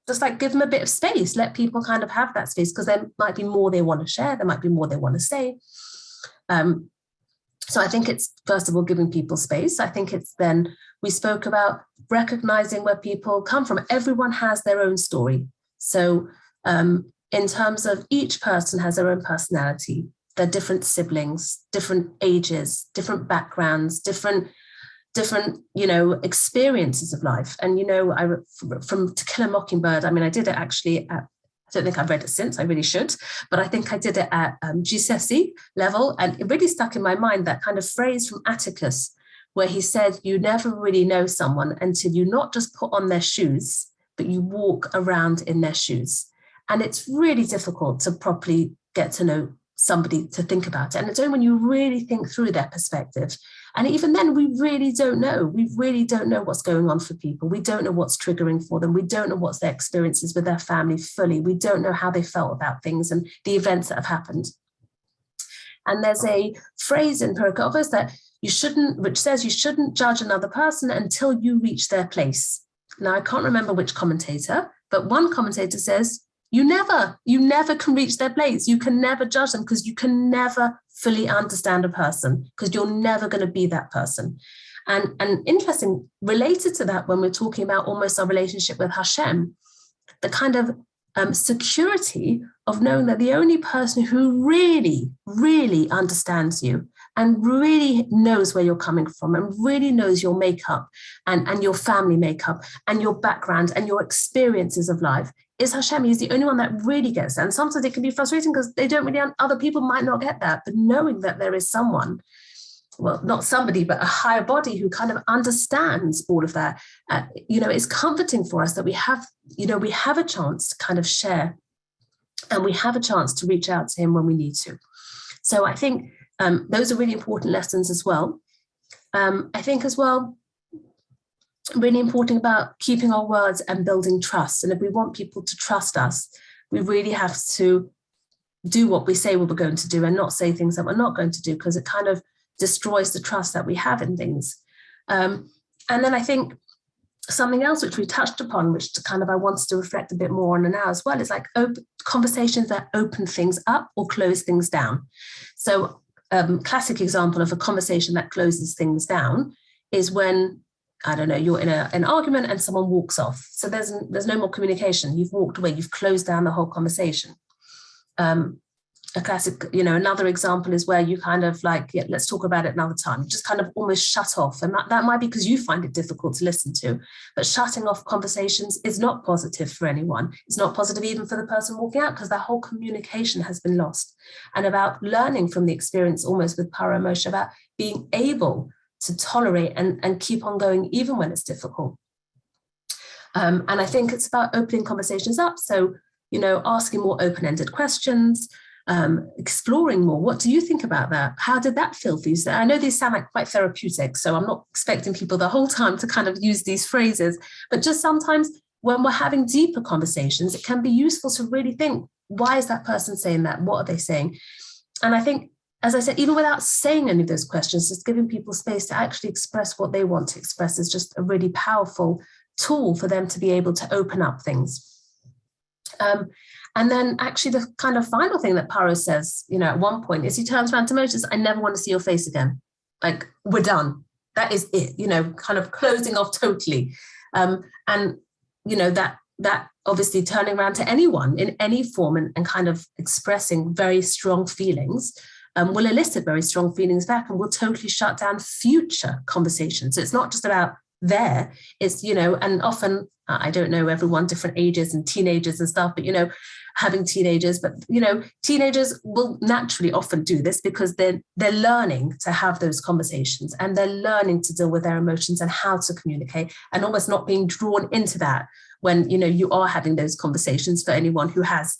just like give them a bit of space, let people kind of have that space, because there might be more they want to share, there might be more they want to say. So I think it's, first of all, giving people space. I think it's then, we spoke about recognizing where people come from. Everyone has their own story. So in terms of each person has their own personality, they're different siblings, different ages, different backgrounds, different, you know, experiences of life. And, you know, from To Kill a Mockingbird, I mean, I did it actually at, I don't think I've read it since, I really should, but I think I did it at GCSE level. And it really stuck in my mind, that kind of phrase from Atticus, where he said, you never really know someone until you not just put on their shoes, but you walk around in their shoes. And it's really difficult to properly get to know somebody, to think about it. And it's only when you really think through their perspective. And even then, we really don't know. We really don't know what's going on for people. We don't know what's triggering for them. We don't know what's their experiences with their family fully. We don't know how they felt about things and the events that have happened. And there's a phrase in Perikopos that you shouldn't, which says you shouldn't judge another person until you reach their place. Now, I can't remember which commentator, but one commentator says, you never can reach their place. You can never judge them, because you can never fully understand a person, because you're never going to be that person. And interesting, related to that, when we're talking about almost our relationship with Hashem, the kind of security of knowing that the only person who really, really understands you and really knows where you're coming from and really knows your makeup and your family makeup and your background and your experiences of life is Hashem. He's the only one that really gets that. And sometimes it can be frustrating because they don't really, other people might not get that, but knowing that there is someone, well, not somebody, but a higher body who kind of understands all of that, you know, it's comforting for us that we have, you know, we have a chance to kind of share, and we have a chance to reach out to him when we need to. So I think those are really important lessons as well. I think as well, really important about keeping our words and building trust. And if we want people to trust us, we really have to do what we say we were going to do and not say things that we're not going to do, because it kind of destroys the trust that we have in things. And then I think something else which we touched upon, which kind of I wanted to reflect a bit more on now as well, is like conversations that open things up or close things down. So classic example of a conversation that closes things down is when, I don't know, you're in an argument and someone walks off. So there's no more communication. You've walked away. You've closed down the whole conversation. A classic, you know, another example is where you kind of like, yeah, let's talk about it another time. You just kind of almost shut off. And that might be because you find it difficult to listen to. But shutting off conversations is not positive for anyone. It's not positive even for the person walking out, because that whole communication has been lost. And about learning from the experience, almost with Para Moshe, about being able to tolerate and keep on going even when it's difficult. And I think it's about opening conversations up. So, you know, asking more open-ended questions, exploring more. What do you think about that? How did that feel for you? So I know these sound like quite therapeutic, so I'm not expecting people the whole time to kind of use these phrases, but just sometimes when we're having deeper conversations, it can be useful to really think, why is that person saying that? What are they saying? And I think, as I said, even without saying any of those questions, just giving people space to actually express what they want to express is just a really powerful tool for them to be able to open up things. And then actually the kind of final thing that Paro says, you know, at one point is he turns around to Moses, I never want to see your face again. Like, we're done. that is it, you know, kind of closing off totally. And, you know, that obviously turning around to anyone in any form and kind of expressing very strong feelings will elicit very strong feelings back and will totally shut down future conversations. So it's not just about there, it's, you know, and often, I don't know everyone, different ages and teenagers and stuff, but, you know, having teenagers, but, you know, teenagers will naturally often do this because they're learning to have those conversations and they're learning to deal with their emotions and how to communicate and almost not being drawn into that when, you know, you are having those conversations. For anyone who has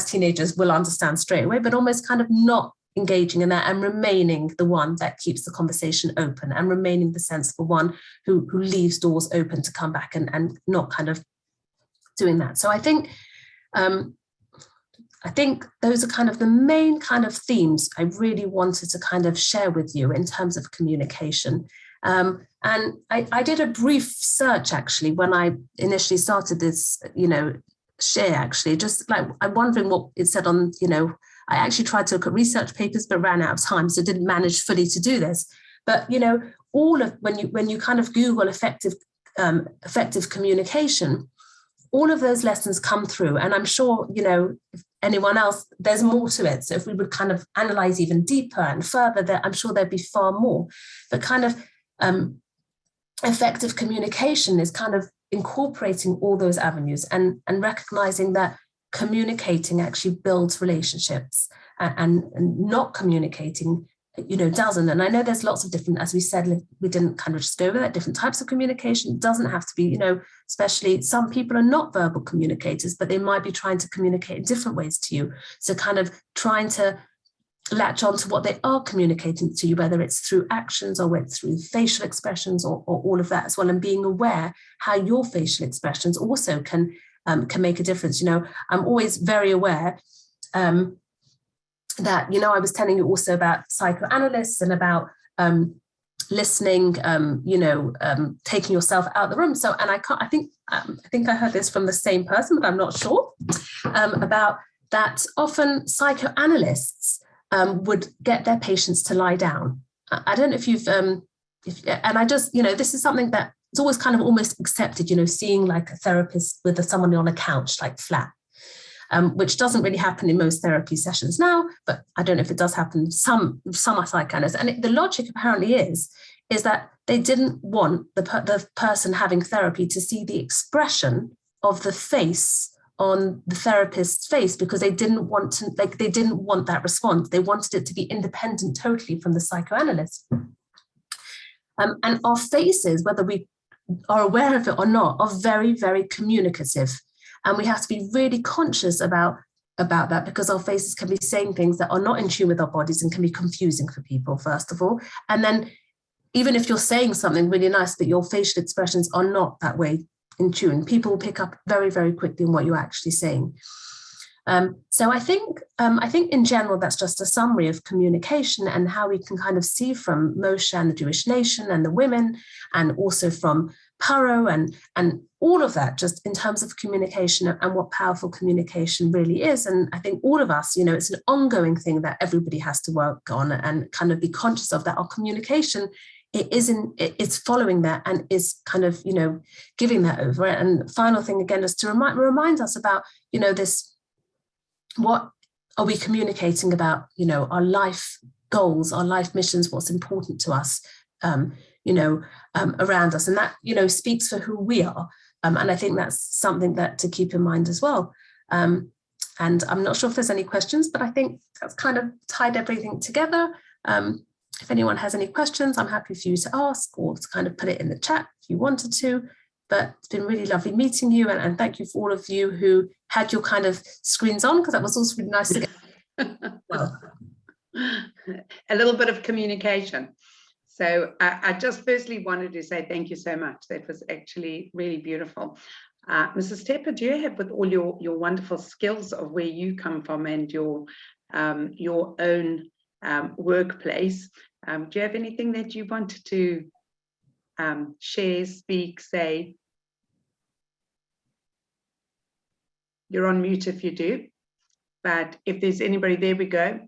teenagers will understand straight away, but almost kind of not engaging in that and remaining the one that keeps the conversation open and remaining the sensible one who leaves doors open to come back and not kind of doing that. So I think those are kind of the main kind of themes I really wanted to kind of share with you in terms of communication. And I did a brief search actually when I initially started this, you know, share actually, just like I'm wondering what it said on, you know, I actually tried to look at research papers, but ran out of time, so didn't manage fully to do this. But, you know, all of when you kind of Google effective communication, all of those lessons come through. And I'm sure, you know, if anyone else, there's more to it. So if we would kind of analyze even deeper and further, that I'm sure there'd be far more. But kind of effective communication is kind of incorporating all those avenues and recognizing that communicating actually builds relationships and not communicating, you know, doesn't. And I know there's lots of different, as we said, we didn't kind of just go over that, different types of communication. It doesn't have to be, you know, especially some people are not verbal communicators, but they might be trying to communicate in different ways to you. So kind of trying to latch on to what they are communicating to you, whether it's through actions or whether it's through facial expressions or all of that as well, and being aware how your facial expressions also can make a difference. You know, I'm always very aware that, you know, I was telling you also about psychoanalysts and about listening, you know, taking yourself out of the room. So, and I think I heard this from the same person, but I'm not sure, about that often psychoanalysts would get their patients to lie down. I don't know if you've, and I just, you know, this is something that it's always kind of almost accepted, you know, seeing like a therapist with someone on a couch, like flat, which doesn't really happen in most therapy sessions now, but I don't know if it does happen. Some are psychoanalysts. And the logic apparently is that they didn't want the person having therapy to see the expression of the face on the therapist's face, because they didn't want that response. They wanted it to be independent totally from the psychoanalyst. And our faces, whether we are aware of it or not, are very, very communicative. And we have to be really conscious about that, because our faces can be saying things that are not in tune with our bodies and can be confusing for people, first of all. And then even if you're saying something really nice, but your facial expressions are not that way in tune, people will pick up very, very quickly on what you're actually saying. So I think in general, that's just a summary of communication and how we can kind of see from Moshe and the Jewish nation and the women, and also from Pharaoh and all of that, just in terms of communication and what powerful communication really is. And I think all of us, you know, it's an ongoing thing that everybody has to work on and kind of be conscious of, that our communication, it's following that and is kind of, you know, giving that over. And final thing again is to remind us about, you know, this, what are we communicating about, you know, our life goals, our life missions, what's important to us, you know, around us. And that, you know, speaks for who we are. And I think that's something that to keep in mind as well. And I'm not sure if there's any questions, but I think that's kind of tied everything together. If anyone has any questions, I'm happy for you to ask or to kind of put it in the chat if you wanted to. But it's been really lovely meeting you. And thank you for all of you who had your kind of screens on, because that was also really nice to get. Well, a little bit of communication. So I just firstly wanted to say thank you so much. That was actually really beautiful. Mrs. Tepper, do you have, with all your wonderful skills of where you come from and your own workplace, do you have anything that you wanted to share, speak, say? You're on mute if you do, but if there's anybody, there we go.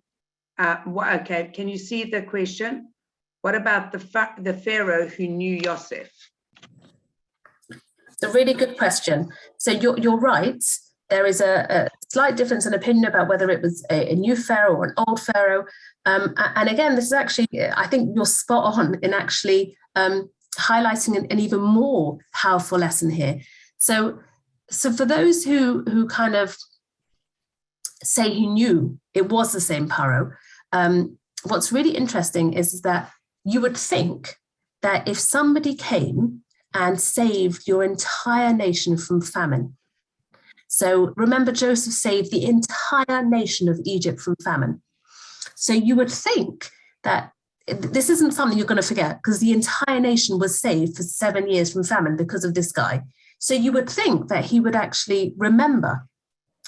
Okay, can you see the question? What about the pharaoh who knew Joseph? It's a really good question. So you're right. There is a slight difference in opinion about whether it was a new pharaoh or an old pharaoh. And again, this is actually, I think you're spot on in actually highlighting an even more powerful lesson here. So for those who kind of say he knew it was the same pharaoh, what's really interesting is that you would think that if somebody came and saved your entire nation from famine. So remember, Joseph saved the entire nation of Egypt from famine. So you would think that this isn't something you're going to forget, because the entire nation was saved for 7 years from famine because of this guy. So you would think that he would actually remember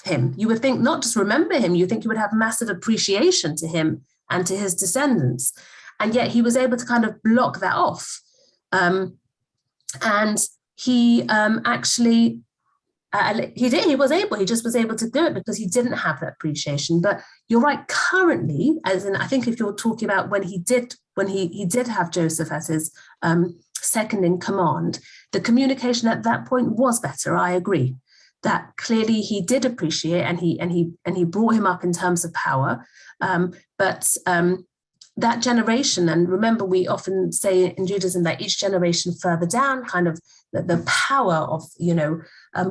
him. You would think not just remember him, you think you would have massive appreciation to him and to his descendants. And yet he was able to kind of block that off. And he actually, he just was able to do it because he didn't have that appreciation. But you're right, currently, as in, I think if you're talking about when he did have Joseph as his second in command, the communication at that point was better. I agree that clearly he did appreciate, and he brought him up in terms of power. But that generation, and remember, we often say in Judaism that each generation further down, kind of the power of,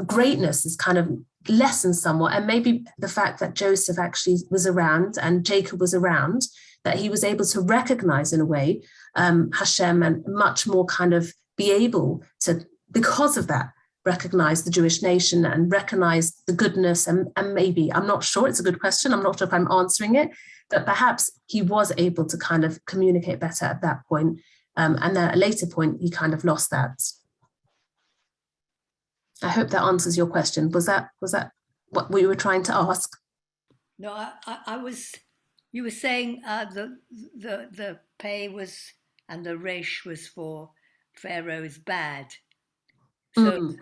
greatness is kind of lessened somewhat. And maybe the fact that Joseph actually was around and Jacob was around, that he was able to recognize in a way Hashem, and much more kind of be able to, because of that, recognize the Jewish nation and recognize the goodness. And maybe, I'm not sure, it's a good question, I'm not sure if I'm answering it, but perhaps he was able to kind of communicate better at that point. And then at a later point, he kind of lost that. I hope that answers your question. Was that what we were trying to ask? No, I was, you were saying the pay was, and the resh was for pharaoh is bad. So,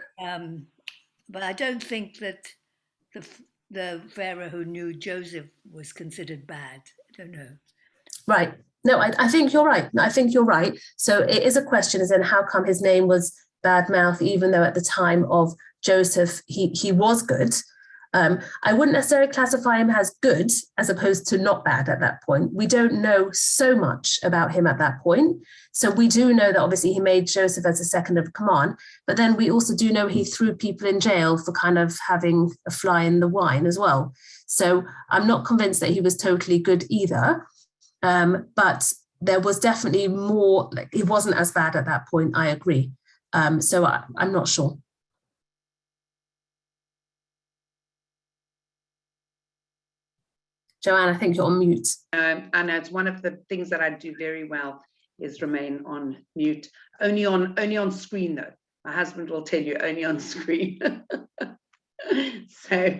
but I don't think that the pharaoh who knew Joseph was considered bad. I don't know. Right. No, I think you're right. I think you're right. So it is a question, as in how come his name was bad mouth, even though at the time of Joseph, he was good. I wouldn't necessarily classify him as good as opposed to not bad at that point. We don't know so much about him at that point. So we do know that obviously he made Joseph as a second of command, but then we also do know he threw people in jail for kind of having a fly in the wine as well. So I'm not convinced that he was totally good either. But there was definitely more, like, it wasn't as bad at that point, I agree. So I'm not sure. Joanne, I think you're on mute. I know it's one of the things that I do very well is remain on mute. Only on screen though. My husband will tell you only on screen. So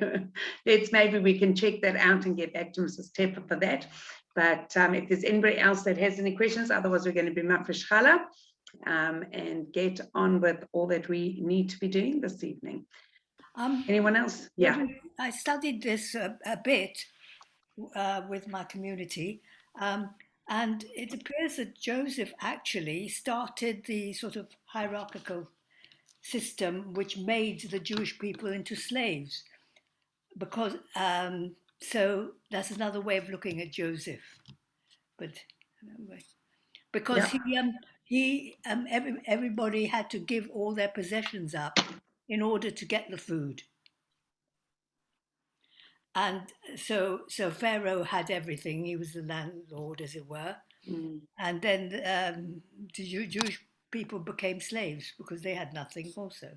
maybe we can check that out and get back to Mrs. Tepper for that. But if there's anybody else that has any questions, otherwise we're going to be mafresh challah and get on with all that we need to be doing this evening. Anyone else? Yeah. I studied this a bit with my community, and it appears that Joseph actually started the sort of hierarchical system which made the Jewish people into slaves, because so that's another way of looking at Joseph. But anyway, because everybody had to give all their possessions up in order to get the food. And so Pharaoh had everything. He was the landlord, as it were. And then the Jewish people became slaves because they had nothing also.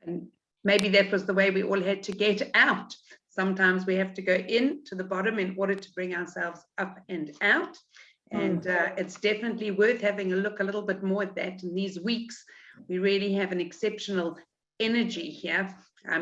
And maybe that was the way we all had to get out. Sometimes we have to go in to the bottom in order to bring ourselves up and out. And it's definitely worth having a look a little bit more at that. In these weeks, we really have an exceptional energy here.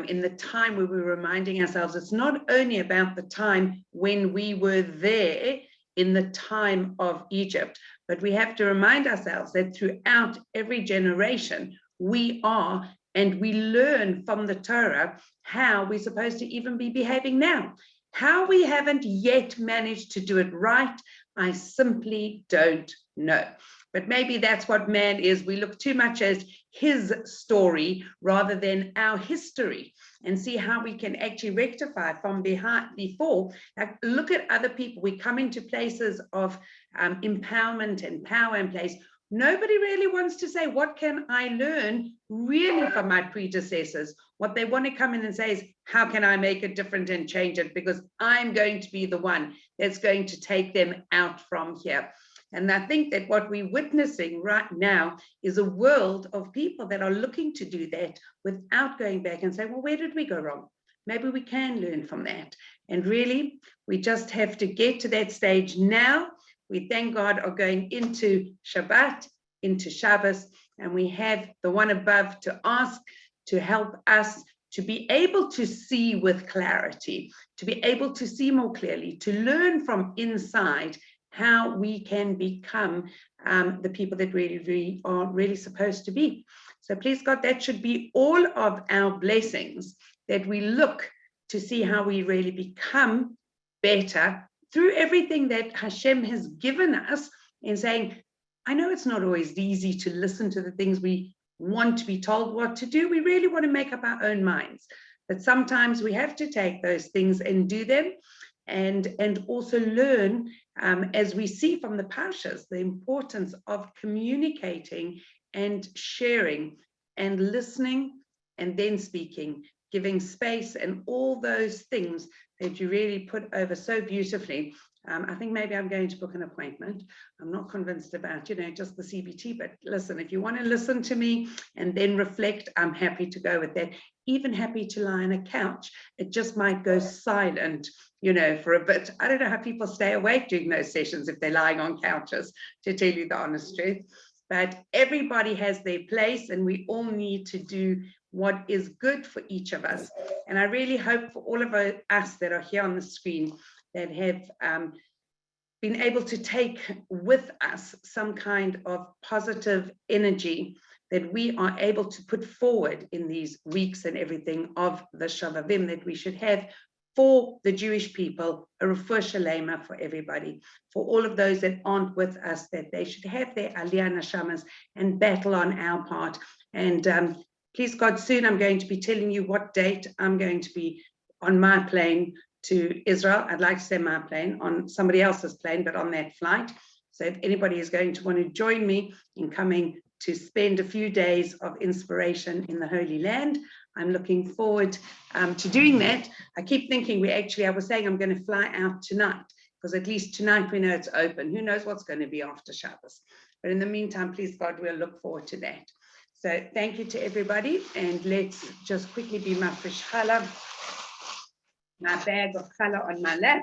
In the time where we're reminding ourselves, it's not only about the time when we were there in the time of Egypt, but we have to remind ourselves that throughout every generation, we are, and we learn from the Torah how we're supposed to even be behaving now. How we haven't yet managed to do it right, I simply don't know. But maybe that's what man is. We look too much at his story rather than our history, and see how we can actually rectify from before. Like, look at other people. We come into places of empowerment and power in place. Nobody really wants to say, what can I learn really from my predecessors? What they want to come in and say is, how can I make it different and change it? Because I'm going to be the one that's going to take them out from here. And I think that what we're witnessing right now is a world of people that are looking to do that without going back and saying, well, where did we go wrong? Maybe we can learn from that. And really, we just have to get to that stage now. We, thank God, are going into Shabbat, into Shabbos, and we have the one above to ask to help us to be able to see with clarity, to be able to see more clearly, to learn from inside how we can become the people that we are really supposed to be. So please God, that should be all of our blessings, that we look to see how we really become better through everything that Hashem has given us, in saying, I know it's not always easy to listen to the things we want to be told what to do. We really want to make up our own minds. But sometimes we have to take those things and do them, and also learn, as we see from the parshas, the importance of communicating and sharing and listening and then speaking, giving space, and all those things that you really put over so beautifully. I think maybe I'm going to book an appointment. I'm not convinced about, just the CBT, but listen, if you want to listen to me and then reflect, I'm happy to go with that. Even happy to lie on a couch. It just might go silent, for a bit. I don't know how people stay awake during those sessions if they're lying on couches, to tell you the honest truth. But everybody has their place, and we all need to do what is good for each of us. And I really hope for all of us that are here on the screen that have been able to take with us some kind of positive energy that we are able to put forward in these weeks and everything of the Shavavim, that we should have for the Jewish people, a refuah shalema for everybody, for all of those that aren't with us, that they should have their aliyah neshamas and battle on our part. And please God, soon I'm going to be telling you what date I'm going to be on my plane to Israel. I'd like to say my plane, on somebody else's plane, but on that flight. So if anybody is going to want to join me in coming to spend a few days of inspiration in the Holy Land, I'm looking forward to doing that. I keep thinking I was saying I'm going to fly out tonight, because at least tonight we know it's open. Who knows what's going to be after Shabbos? But in the meantime, please God, we'll look forward to that. So thank you to everybody, and let's just quickly be mafresh challah. My bag of challah on my lap.